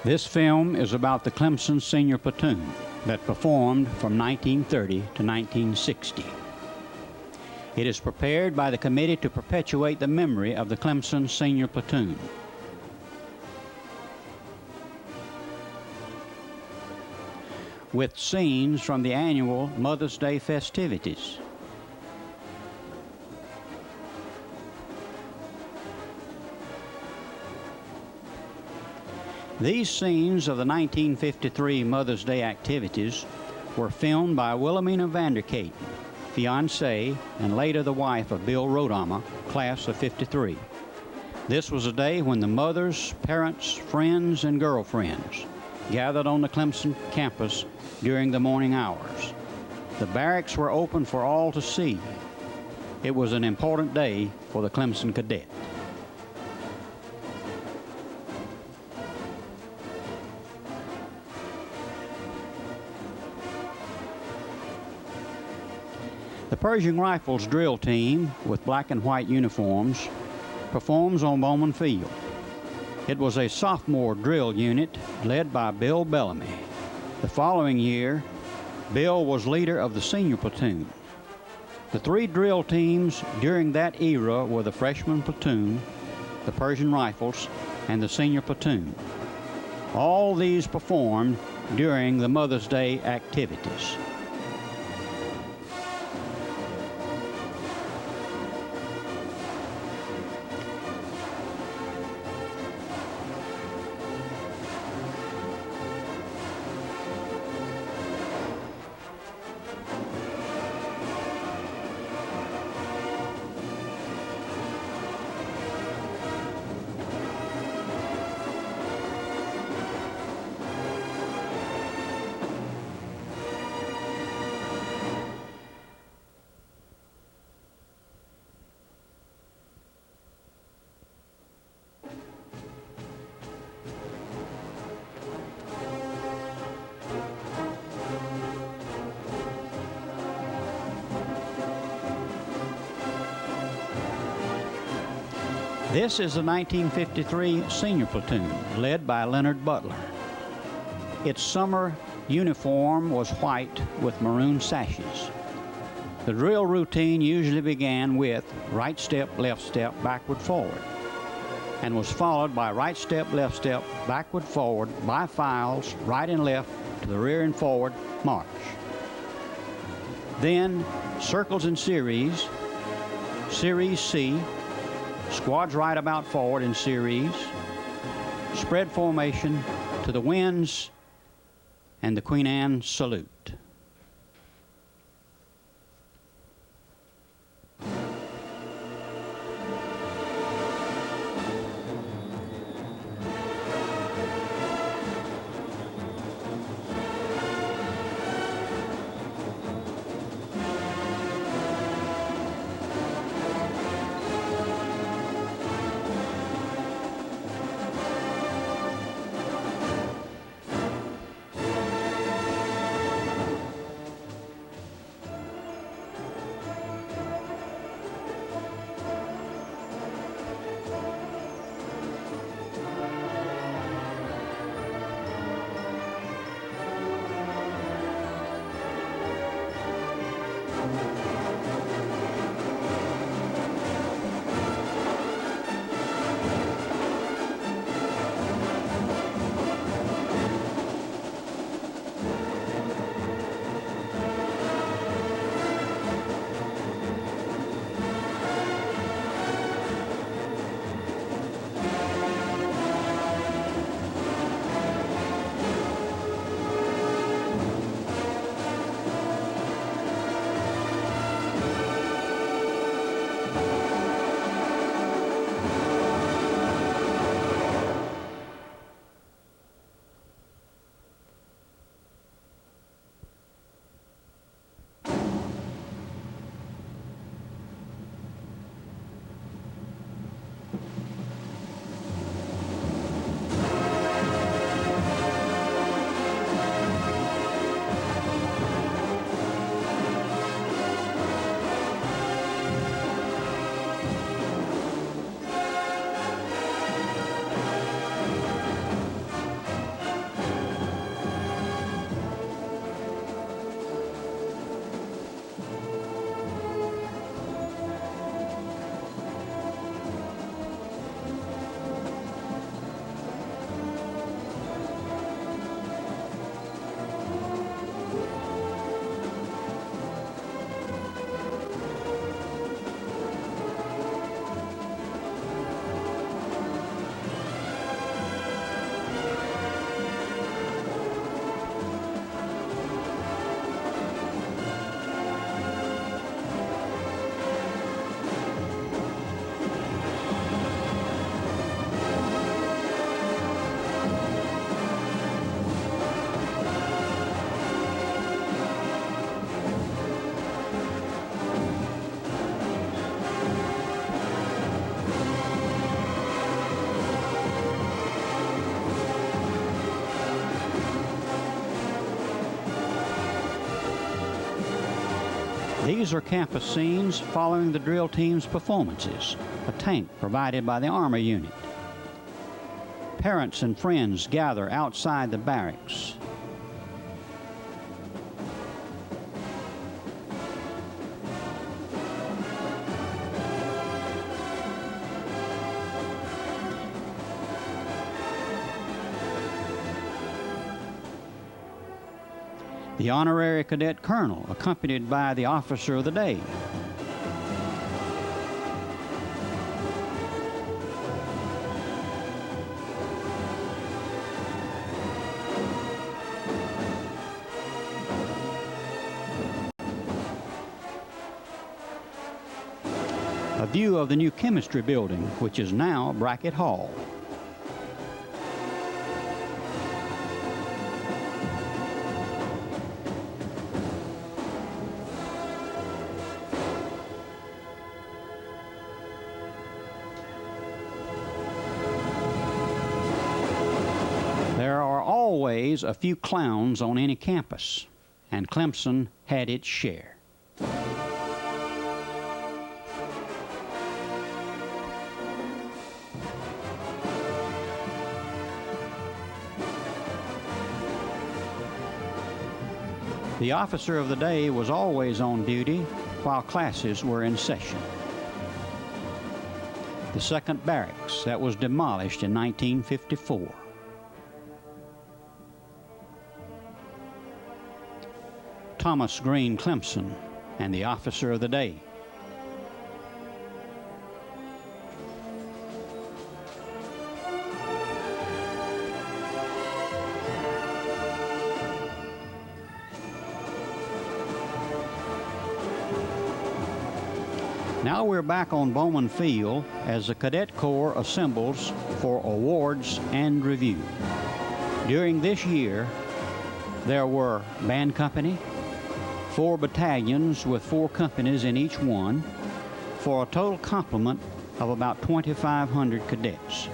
This film is about the Clemson Senior Platoon that performed from 1930 to 1960. It is prepared by the Committee to perpetuate the memory of the Clemson Senior Platoon. With scenes from the annual Mother's Day festivities. These scenes of the 1953 Mother's Day activities were filmed by Wilhelmina Vanderkaten, fiancée and later the wife of Bill Rodamer, class of '53. This was a day when the mothers, parents, friends, and girlfriends gathered on the Clemson campus during the morning hours. The barracks were open for all to see. It was an important day for the Clemson cadet. The Pershing Rifles drill team, with black and white uniforms, performs on Bowman Field. It was a sophomore drill unit led by Bill Bellamy. The following year, Bill was leader of the senior platoon. The three drill teams during that era were the freshman platoon, the Pershing Rifles, and the senior platoon. All these performed during the Mother's Day activities. This is the 1953 Senior Platoon, led by Leonard Butler. Its summer uniform was white with maroon sashes. The drill routine usually began with right step, left step, backward, forward, and was followed by right step, left step, backward, forward, by files, right and left, to the rear and forward, march. Then circles in series, Series C, squads right about forward in series, spread formation to the winds, and the Queen Anne salute. These are campus scenes following the drill team's performances, a tank provided by the Army unit. Parents and friends gather outside the barracks. The honorary cadet colonel, accompanied by the officer of the day. A view of the new chemistry building, which is now Brackett Hall. There are always a few clowns on any campus, and Clemson had its share. The officer of the day was always on duty while classes were in session. The second barracks that was demolished in 1954. Thomas Green Clemson and the officer of the day. Now we're back on Bowman Field as the Cadet Corps assembles for awards and review. During this year, there were band company, 4 battalions with 4 companies in each one, for a total complement of about 2,500 cadets.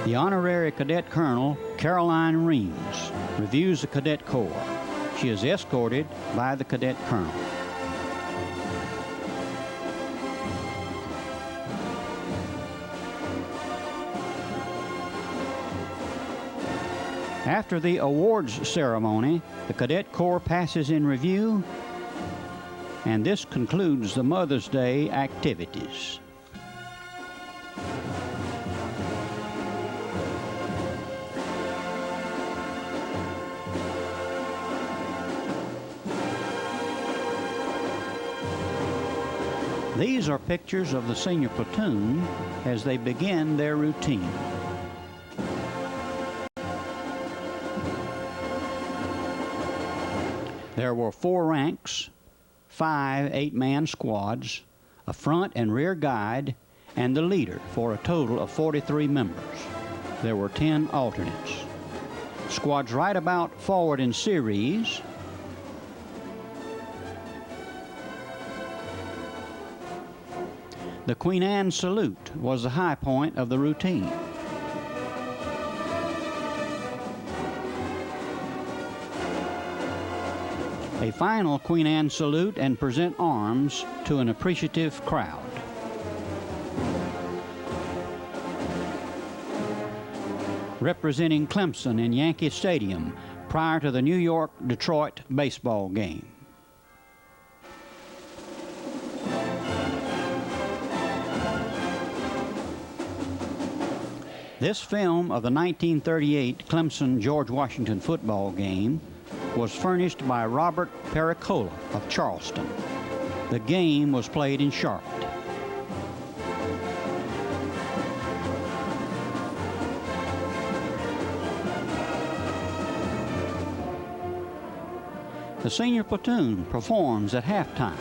The Honorary Cadet Colonel, Caroline Reams, reviews the Cadet Corps. She is escorted by the Cadet Colonel. After the awards ceremony, the Cadet Corps passes in review, and this concludes the Mother's Day activities. These are pictures of the Senior Platoon as they begin their routine. There were 4 ranks, 5 8-man squads, a front and rear guide, and the leader for a total of 43 members. There were 10 alternates. Squads right about forward in series. The Queen Anne salute was the high point of the routine. A final Queen Anne salute and present arms to an appreciative crowd. Representing Clemson in Yankee Stadium prior to the New York-Detroit baseball game. This film of the 1938 Clemson-George Washington football game was furnished by Robert Pericola of Charleston. The game was played in Charlotte. The senior platoon performs at halftime.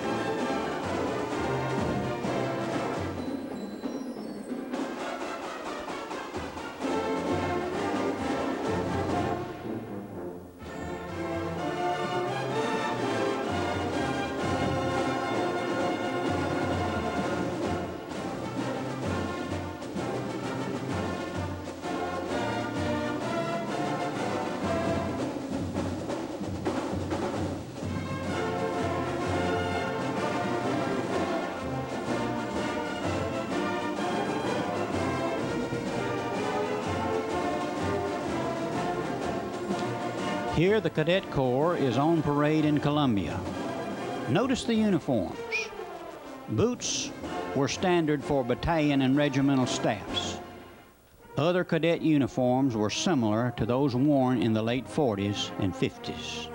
Here the Cadet Corps is on parade in Columbia. Notice the uniforms. Boots were standard for battalion and regimental staffs. Other cadet uniforms were similar to those worn in the late 40s and 50s.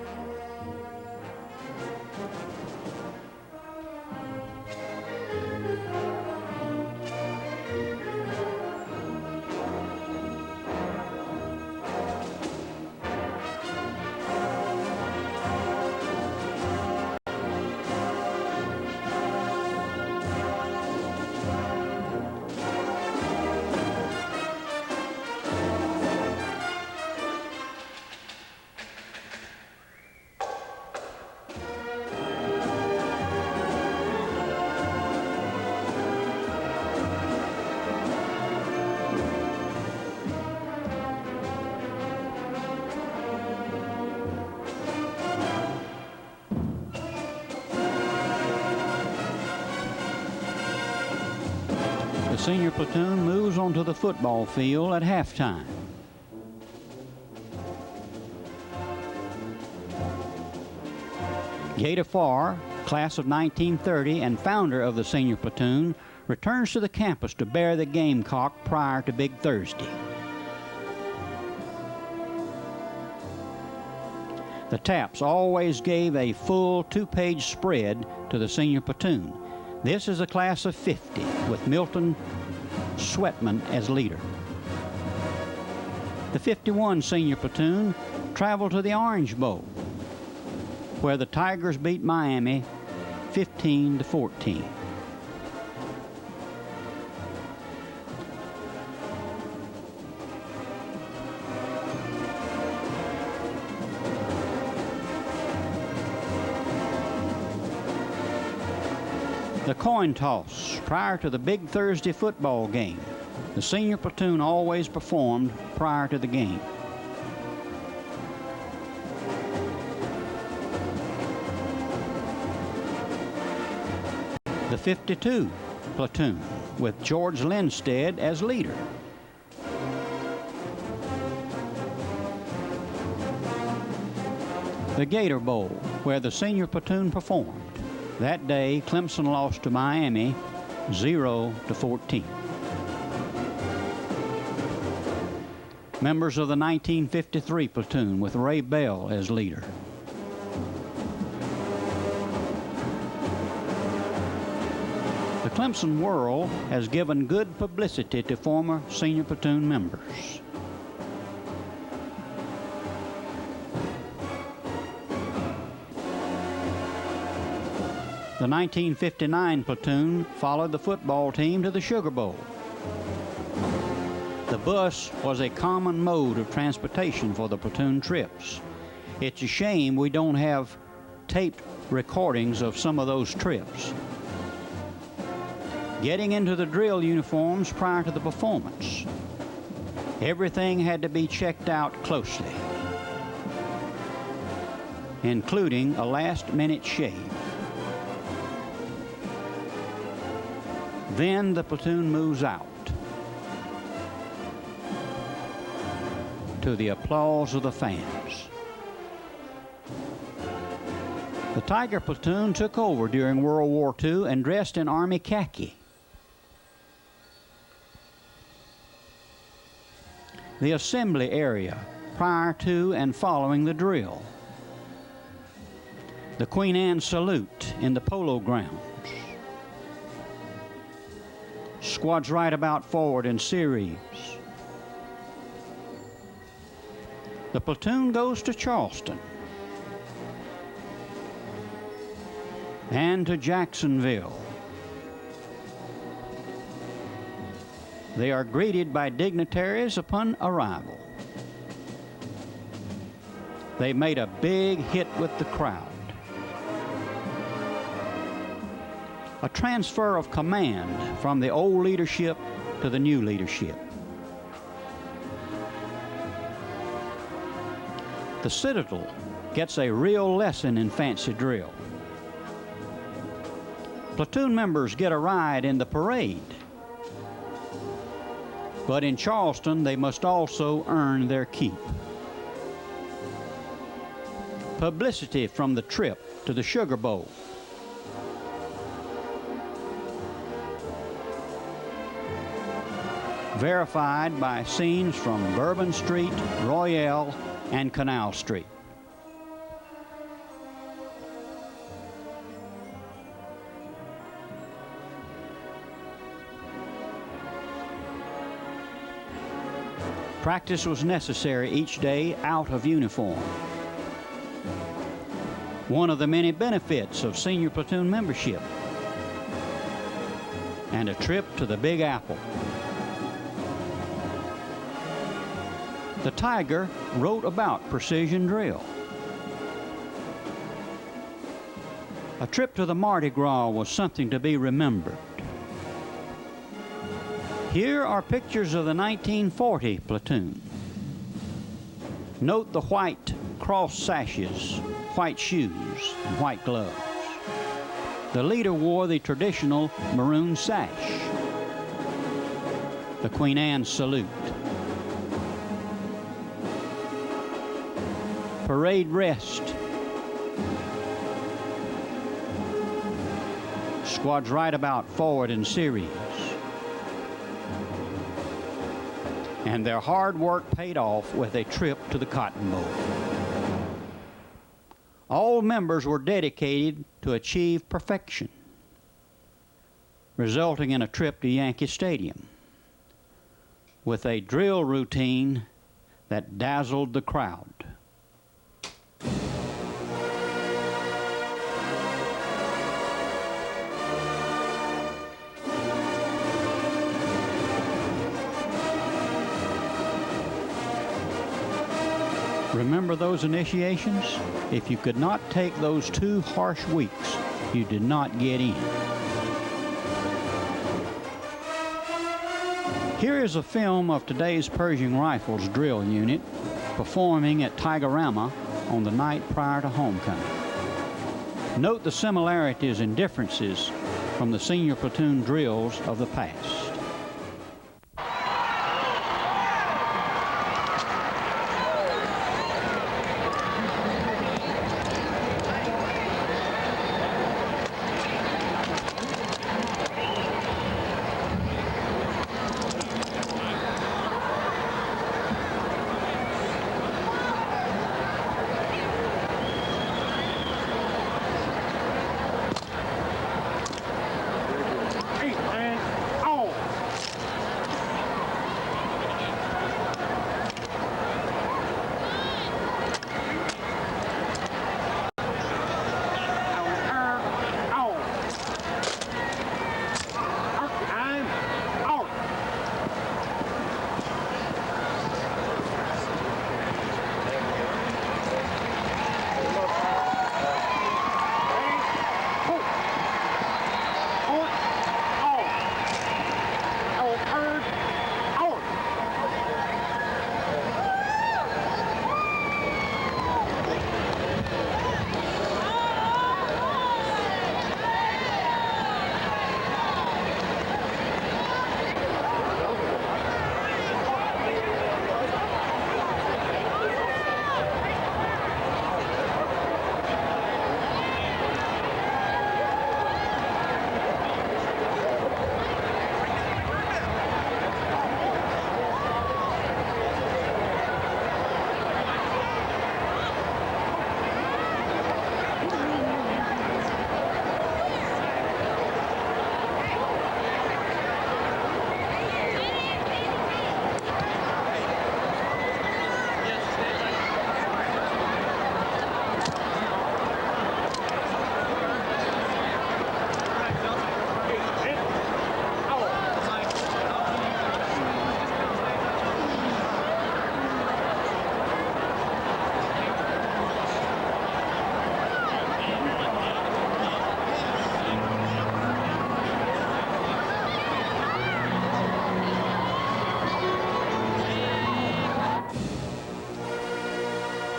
The senior platoon moves onto the football field at halftime. Gator Farr, class of 1930 and founder of the senior platoon, returns to the campus to bear the Gamecock prior to Big Thursday. The Taps always gave a full 2-page spread to the senior platoon. This is a class of 50 with Milton Sweatman as leader. The 51 senior platoon traveled to the Orange Bowl, where the Tigers beat Miami 15-14. The coin toss prior to the Big Thursday football game. The senior platoon always performed prior to the game. The 52 platoon with George Lindstedt as leader. The Gator Bowl, where the senior platoon performed. That day, Clemson lost to Miami 0-14. Members of the 1953 platoon with Ray Bell as leader. The Clemson Whirl has given good publicity to former senior platoon members. The 1959 platoon followed the football team to the Sugar Bowl. The bus was a common mode of transportation for the platoon trips. It's a shame we don't have taped recordings of some of those trips. Getting into the drill uniforms prior to the performance. Everything had to be checked out closely. including a last-minute shave. Then the platoon moves out to the applause of the fans. The Tiger Platoon took over during World War II and dressed in Army khaki. The assembly area prior to and following the drill. The Queen Anne salute in the polo grounds. Squads right about forward in series. The platoon goes to Charleston and to Jacksonville. They are greeted by dignitaries upon arrival. They made a big hit with the crowd. A transfer of command from the old leadership to the new leadership. The Citadel gets a real lesson in fancy drill. Platoon members get a ride in the parade. But in Charleston, they must also earn their keep. Publicity from the trip to the Sugar Bowl. Verified by scenes from Bourbon Street, Royale, and Canal Street. Practice was necessary each day out of uniform. One of the many benefits of senior platoon membership. And a trip to the Big Apple. The Tiger wrote about precision drill. A trip to the Mardi Gras was something to be remembered. Here are pictures of the 1940 platoon. Note the white cross sashes, white shoes, and white gloves. The leader wore the traditional maroon sash. The Queen Anne salute. Parade rest. Squads right about forward in series. And their hard work paid off with a trip to the Cotton Bowl. All members were dedicated to achieve perfection, resulting in a trip to Yankee Stadium with a drill routine that dazzled the crowd. Remember those initiations? If you could not take those 2 harsh weeks, you did not get in. Here is a film of today's Pershing Rifles drill unit performing at Tigerama on the night prior to homecoming. Note the similarities and differences from the senior platoon drills of the past.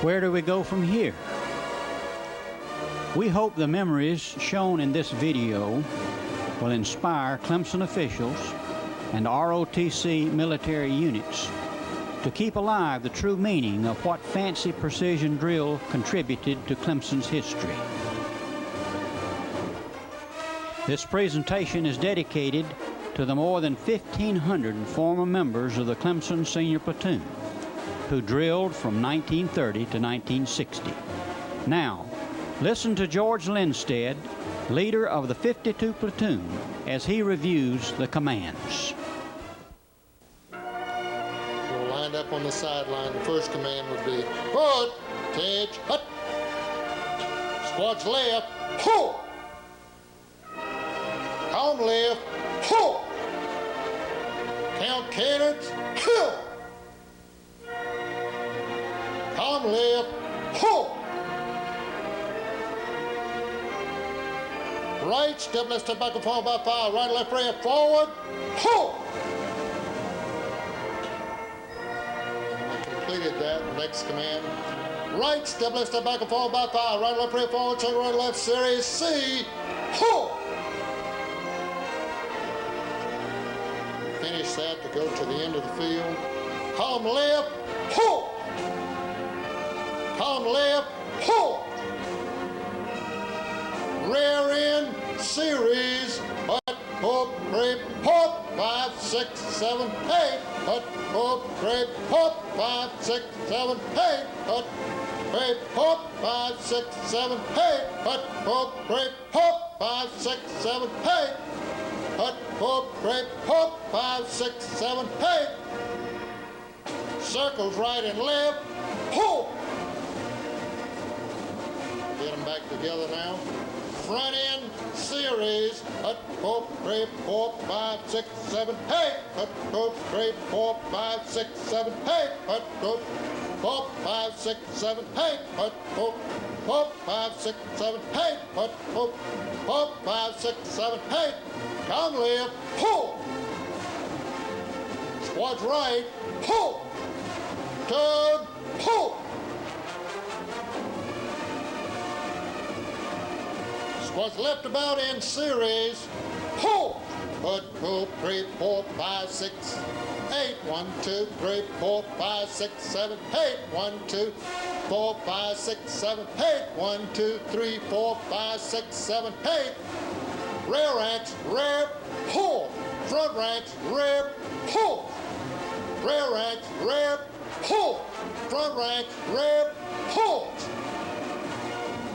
Where do we go from here? We hope the memories shown in this video will inspire Clemson officials and ROTC military units to keep alive the true meaning of what fancy precision drill contributed to Clemson's history. This presentation is dedicated to the more than 1,500 former members of the Clemson Senior Platoon who drilled from 1930 to 1960. Now, listen to George Lindstead, leader of the 52 Platoon, as he reviews the commands. We'll line up on the sideline. The first command would be, forward, edge, hut. Squad's left, pull. Column left, pull. Count cadence, kill. Column left, pull. Right, step left, step back and forward by 5. Right, left, right, forward, pull. I completed that. Next command. Right, step left, step back and forward by 5. Right, left, right, forward, circle, right, left, series C, pull. Finish that to go to the end of the field. Column left, pull. Column left, pull. Rear end, series, hut, hoop, creep, hoop, 5, 6, 7, 8. Hut, hoop, creep, hoop, 5, 6, 7, 8. Hut, creep, hoop, 5, 6, 7, 8. Hut, hoop, creep, hoop, 5, 6, 7, 8. Hut, hoop, creep, hoop, 5, 6, 7, 8. Circles right and left, pull. Get them back together now. Front end, series, hut, hoop, creep, hoop, 5, 6, 7, 8. Hut, hoop, creep, hoop, 5, 6, 7, 8. Hut, hoop, hoop, 5, 6, 7, 8. Hut, hoop, hoop, 5, 6, 7, 8. Hut, hoop, hoop, 5, 6, 7, 8. Count left, pull. Squad's right, pull. Turn, pull. Squad's left about in series, pull. Hut, hoop, creep, 4, 5, 6, 8. 1, 2, 3, 4, 5, 6, 7, 8. 1, 2, 4, 5, 6, 7, 8. 1, 2, 3, 4, 5, 6, 7, 8. Rear ranks, rear, pull. Front ranks, rear, pull. Rear ranks, rear, pull. Front ranks, rear, pull.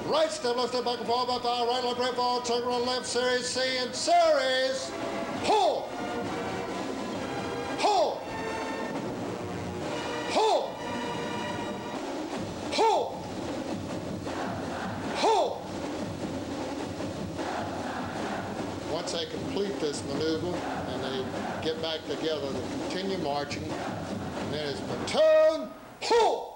Right step, left step, back and forward by 5. Right, left, right, forward, circle, right, left, series C and series, pull. Pull. Pull. Pull. Pull. Once they complete this maneuver and they get back together, they continue marching, and then it's platoon, pull.